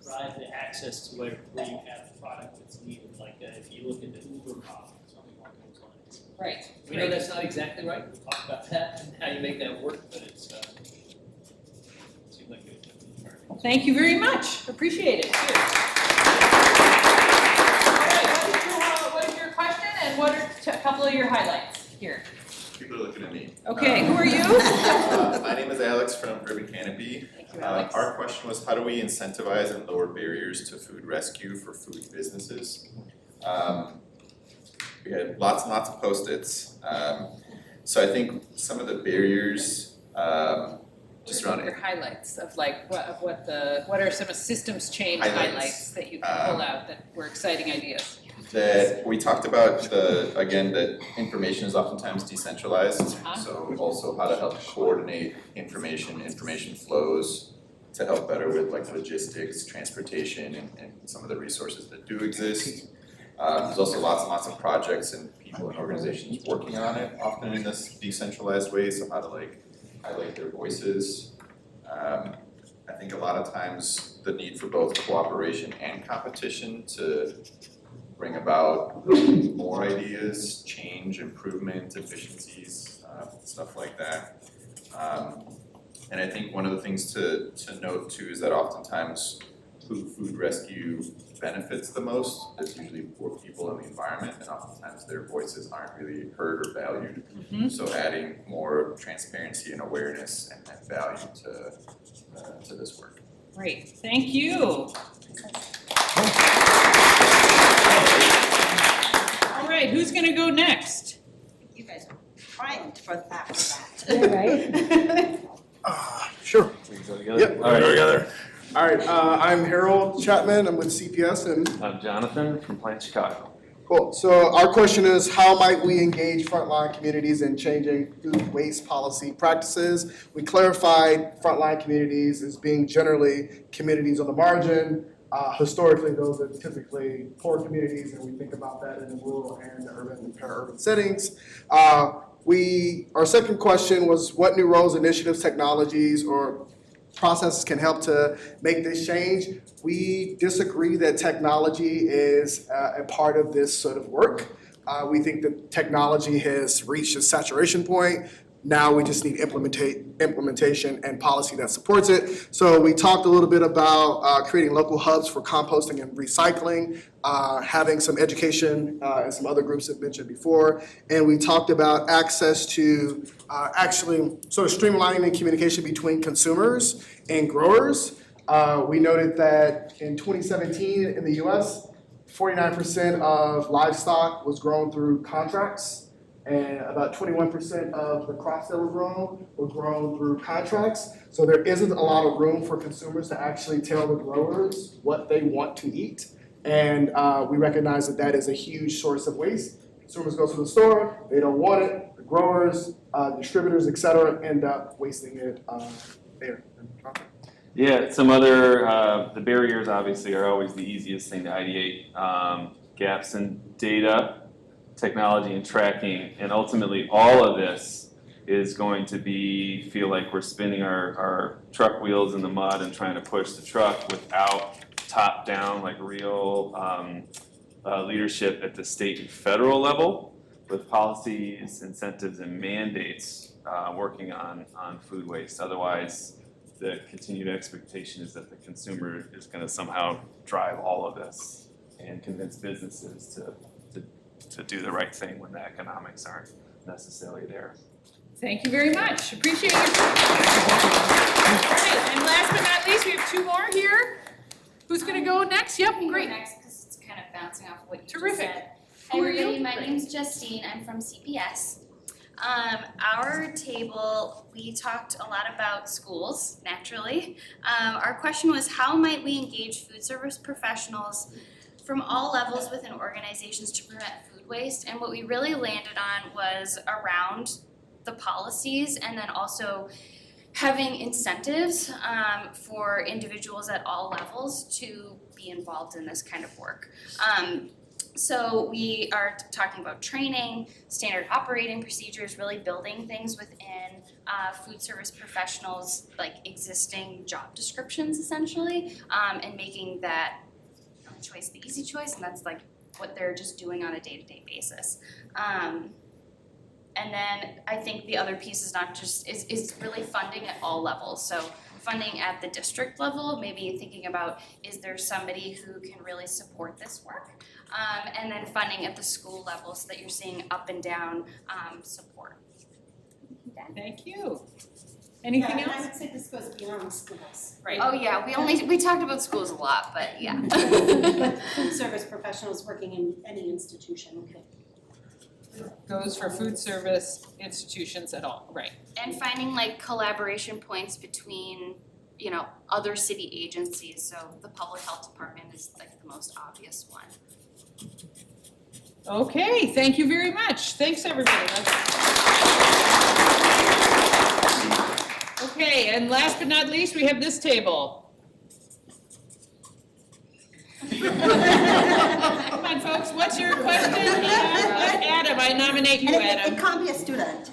drive the access to where you have the product that's needed. Like if you look at the Uber model, something along those lines. Right. We know that's not exactly right. We'll talk about that and how you make that work, but it's seems like it. Thank you very much. Appreciate it. Cheers. All right, what is your question and what are a couple of your highlights here? People are looking at me. Okay, who are you? My name is Alex from Urban Canopy. Thank you, Alex. Our question was, how do we incentivize and lower barriers to food rescue for food businesses? We had lots and lots of Post-its. So I think some of the barriers, just around your highlights of like what are some of systems change highlights that you can pull out that were exciting ideas? that we talked about that information is oftentimes decentralized. So also how to help coordinate information flows to help better with like logistics, transportation, and some of the resources that do exist. There's also lots and lots of projects and people and organizations working on it, often in this decentralized way, so how to like highlight their voices. I think a lot of times the need for both cooperation and competition to bring about more ideas, change, improvement, efficiencies, stuff like that. And I think one of the things to note too is that oftentimes food rescue benefits the most is usually poor people in the environment, and oftentimes their voices aren't really heard or valued. Mm-hmm. So adding more transparency and awareness and value to this work. Great, thank you. All right, who's gonna go next? You guys are primed for that. Yeah, right? Sure. We can go together. Yep, All right. we'll go together. All right, I'm Harold Chapman, I'm with CPS and. I'm Jonathan from Plant Chicago. Cool, so our question is, how might we engage frontline communities in changing food waste policy practices? We clarified frontline communities as being generally communities on the margin. Historically, those are typically poor communities, and we think about that in the rural and the urban and para-urban settings. Our second question was, what new roles, initiatives, technologies, or processes can help to make this change? We disagree that technology is a part of this sort of work. We think that technology has reached a saturation point. Now we just need implementation and policy that supports it. So we talked a little bit about creating local hubs for composting and recycling, having some education, as some other groups have mentioned before. And we talked about access to actually sort of streamlining the communication between consumers and growers. We noted that in 2017 in the US, 49% of livestock was grown through contracts, and about 21% of the crops that were grown through contracts. So there isn't a lot of room for consumers to actually tell the growers what they want to eat. And we recognize that that is a huge source of waste. Consumers go to the store, they don't want it. The growers, distributors, et cetera, end up wasting it there. Yeah, some other, the barriers obviously are always the easiest thing to ideate. Gaps in data, technology and tracking, and ultimately all of this is going to feel like we're spinning our truck wheels in the mud and trying to push the truck without top down, like real leadership at the state and federal level with policies, incentives, and mandates working on food waste. Otherwise, the continued expectation is that the consumer is going to somehow drive all of this and convince businesses to do the right thing when the economics aren't necessarily there. Thank you very much. Appreciate it. All right, and last but not least, we have two more here. Who's going to go next? Yep, great. Next, because it's kind of bouncing off what you Terrific. just said. Who are Everybody, you? my name's Justine. I'm from CPS. Our table, we talked a lot about schools, naturally. Our question was, how might we engage food service professionals from all levels within organizations to prevent food waste? And what we really landed on was around the policies, and then also having incentives for individuals at all levels to be involved in this kind of work. So we are talking about training, standard operating procedures, really building things within food service professionals, like existing job descriptions essentially, and making that choice the easy choice, and that's like what they're just doing on a day-to-day basis. And then I think the other piece is not just, is really funding at all levels. So funding at the district level, maybe thinking about, is there somebody who can really support this work? And then funding at the school level so that you're seeing up and down support. Thank you. Anything else? I would say this goes beyond schools. Right. Oh yeah, we talked about schools a lot, but yeah. But food service professionals working in any institution, okay. Goes for food service institutions at all, right. And finding like collaboration points between, you know, other city agencies, so the public health department is like the most obvious one. Okay, thank you very much. Thanks, everybody. Okay, and last but not least, we have this table. Come on, folks, what's your question? Adam, I nominate you, Adam. It can't be a student.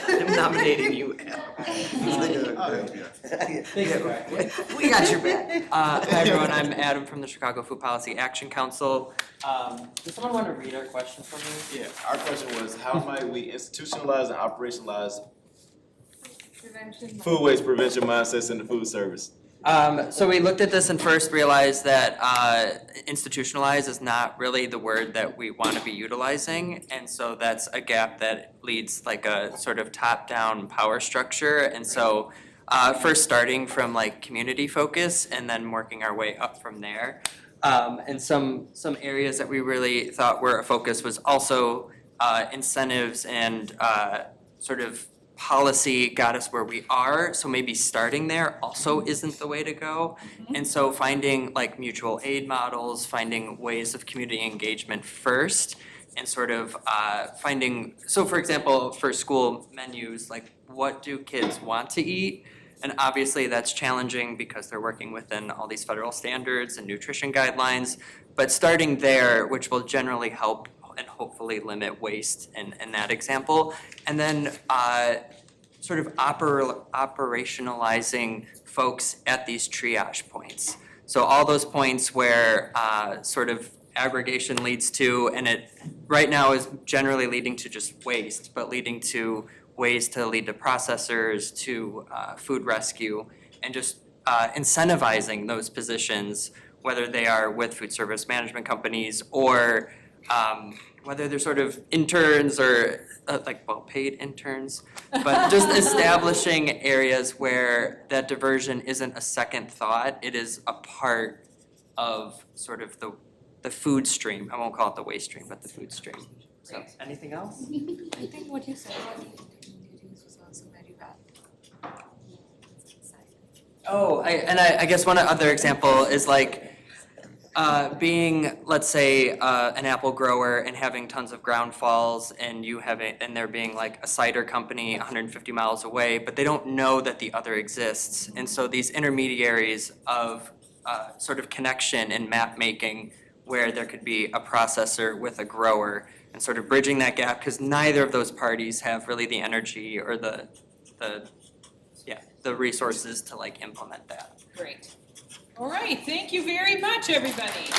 I'm nominating you, Adam. We got your back. Hi, everyone. I'm Adam from the Chicago Food Policy Action Council. Does someone want to read our question for me? Yeah, our question was, how might we institutionalize and operationalize food waste prevention mindsets in the food service? So we looked at this and first realized that institutionalize is not really the word that we want to be utilizing. And so that's a gap that leads like a sort of top-down power structure. And so first starting from like community focus and then working our way up from there. And some areas that we really thought were a focus was also incentives and sort of policy got us where we are, so maybe starting there also isn't the way to go. And so finding like mutual aid models, finding ways of community engagement first, and sort of finding, so for example, for school menus, like what do kids want to eat? And obviously that's challenging because they're working within all these federal standards and nutrition guidelines, but starting there, which will generally help and hopefully limit waste in that example. And then sort of operationalizing folks at these triage points. So all those points where sort of aggregation leads to, and it right now is generally leading to just waste, but leading to ways to lead to processors, to food rescue, and just incentivizing those positions, whether they are with food service management companies or whether they're sort of interns or well-paid interns, but just establishing areas where that diversion isn't a second thought, it is a part of sort of the food stream. I won't call it the waste stream, but the food stream. So, anything else? I think what you said about communities was also very valid. Oh, I guess one other example is like being, let's say, an apple grower and having tons of ground falls, and there being like a cider company 150 miles away, but they don't know that the other exists. And so these intermediaries of sort of connection and map making, where there could be a processor with a grower, and sort of bridging that gap, because neither of those parties have really the energy or the resources to like implement that. Great. All right, thank you very much, everybody.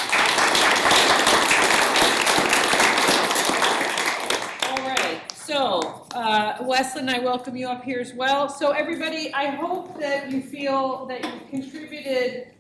All right, so Wesleyan, I welcome you up here as well. So everybody, I hope that you feel that you've contributed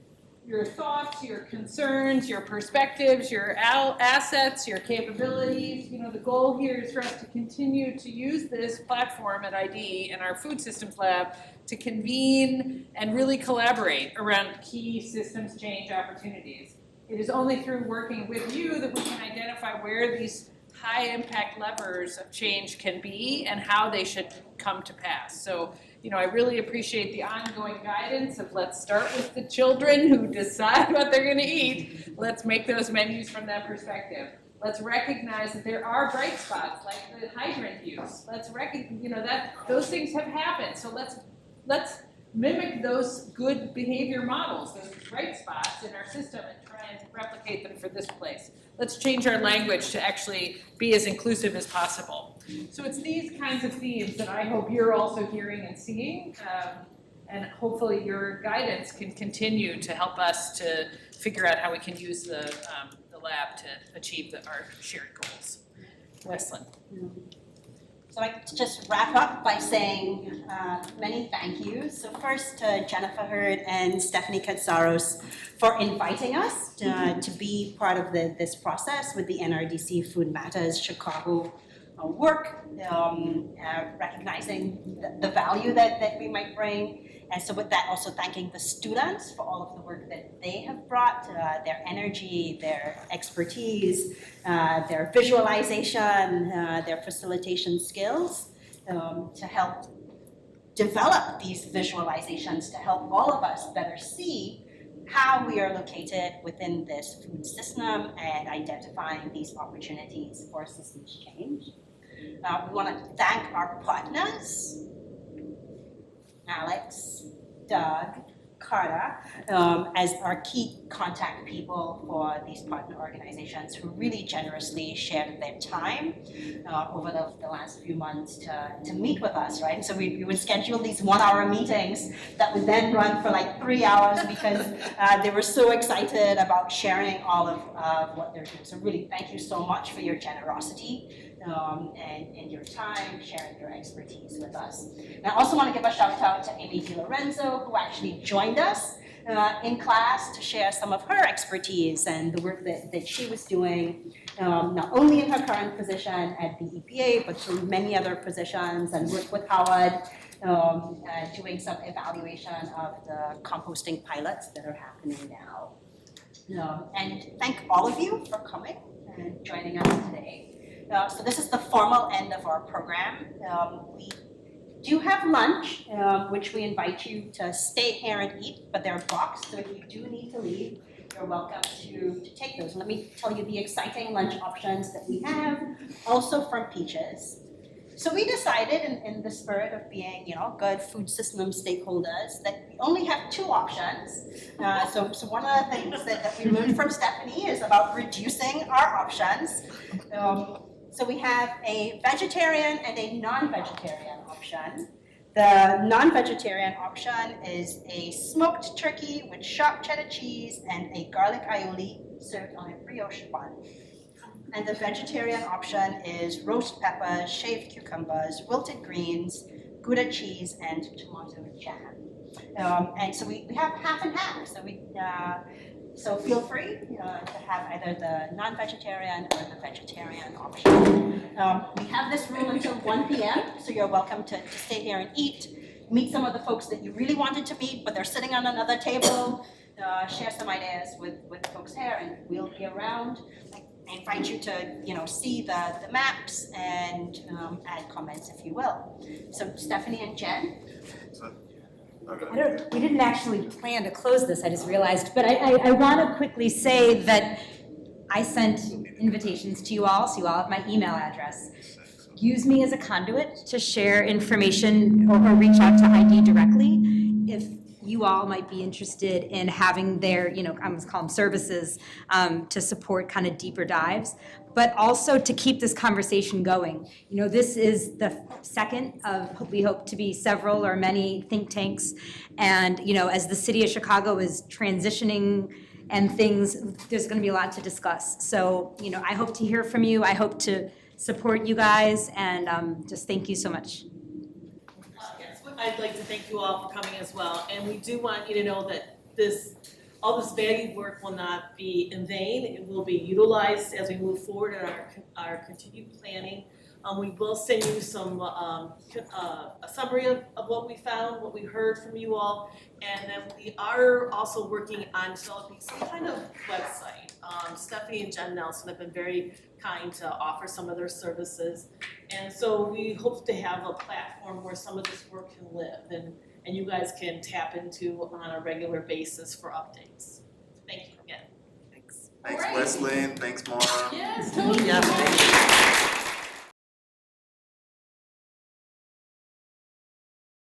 your thoughts, your concerns, your perspectives, your assets, your capabilities. You know, the goal here is for us to continue to use this platform at ID and our food systems lab to convene and really collaborate around key systems change opportunities. It is only through working with you that we can identify where these high impact levers of change can be and how they should come to pass. So, you know, I really appreciate the ongoing guidance of let's start with the children who decide what they're gonna eat. Let's make those menus from that perspective. Let's recognize that there are bright spots like the hydrant use. Let's recognize, you know, that those things have happened. So let's mimic those good behavior models, those bright spots in our system, and try and replicate them for this place. Let's change our language to actually be as inclusive as possible. So it's these kinds of themes that I hope you're also hearing and seeing, and hopefully your guidance can continue to help us to figure out how we can use the lab to achieve our shared goals. Wesleyan. So I'd like to just wrap up by saying many thank yous. So first to Jennifer Hurd and Stephanie Katsaros for inviting us to be part of this process with the NRDC Food Matters Chicago work, recognizing the value that we might bring. And so with that, also thanking the students for all of the work that they have brought, their energy, their expertise, their visualization, their facilitation skills, to help develop these visualizations to help all of us better see how we are located within this food system and identifying these opportunities for systems change. We want to thank our partners, Alex, Doug, Carter, as our key contact people for these partner organizations who really generously shared their time over the last few months to meet with us, right? So we would schedule these 1-hour meetings that would then run for like 3 hours because they were so excited about sharing all of what they're doing. So really, thank you so much for your generosity. And your time, sharing your expertise with us. And I also want to give a shout out to Amy DiLorenzo, who actually joined us in class to share some of her expertise and the work that she was doing, not only in her current position at the EPA, but through many other positions, and work with Howard, doing some evaluation of the composting pilots that are happening now. And thank all of you for coming and joining us today. So this is the formal end of our program. We do have lunch, which we invite you to stay here and eat, but they're boxed, so if you do need to leave, you're welcome to take those. Let me tell you the exciting lunch options that we have, also from Peaches. So we decided in the spirit of being, good food system stakeholders, that we only have 2 options. So one of the things that we learned from Stephanie is about reducing our options. So we have a vegetarian and a non-vegetarian option. The non-vegetarian option is a smoked turkey with sharp cheddar cheese and a garlic aioli served on a brioche bun. And the vegetarian option is roast peppers, shaved cucumbers, wilted greens, Gouda cheese, and tomato jam. And so we have half and half. So feel free to have either the non-vegetarian or the vegetarian option. We have this room until 1 p.m., so you're welcome to stay here and eat, meet some of the folks that you really wanted to meet, but they're sitting on another table, share some ideas with folks here, and we'll be around. I invite you to, see the maps and add comments if you will. So Stephanie and Jen. We didn't actually plan to close this, I just realized, but I want to quickly say that I sent invitations to you all, so you all have my email address. Use me as a conduit to share information or reach out to ID directly if you all might be interested in having their, I'm going to call them services, to support kind of deeper dives, but also to keep this conversation going. This is the second of, we hope to be several or many think tanks. And, as the city of Chicago is transitioning and things, there's going to be a lot to discuss. So, I hope to hear from you. I hope to support you guys, and just thank you so much. I'd like to thank you all for coming as well, and we do want you to know that all this valued work will not be in vain. It will be utilized as we move forward in our continued planning. We will send you some a summary of what we found, what we heard from you all, and then we are also working on developing some kind of website. Stephanie and Jen Nelson have been very kind to offer some of their services, and so we hope to have a platform where some of this work can live and you guys can tap into on a regular basis for updates. Thank you again. Thanks, Wesley, and thanks, Maura. Yes, totally. Yeah, thank you.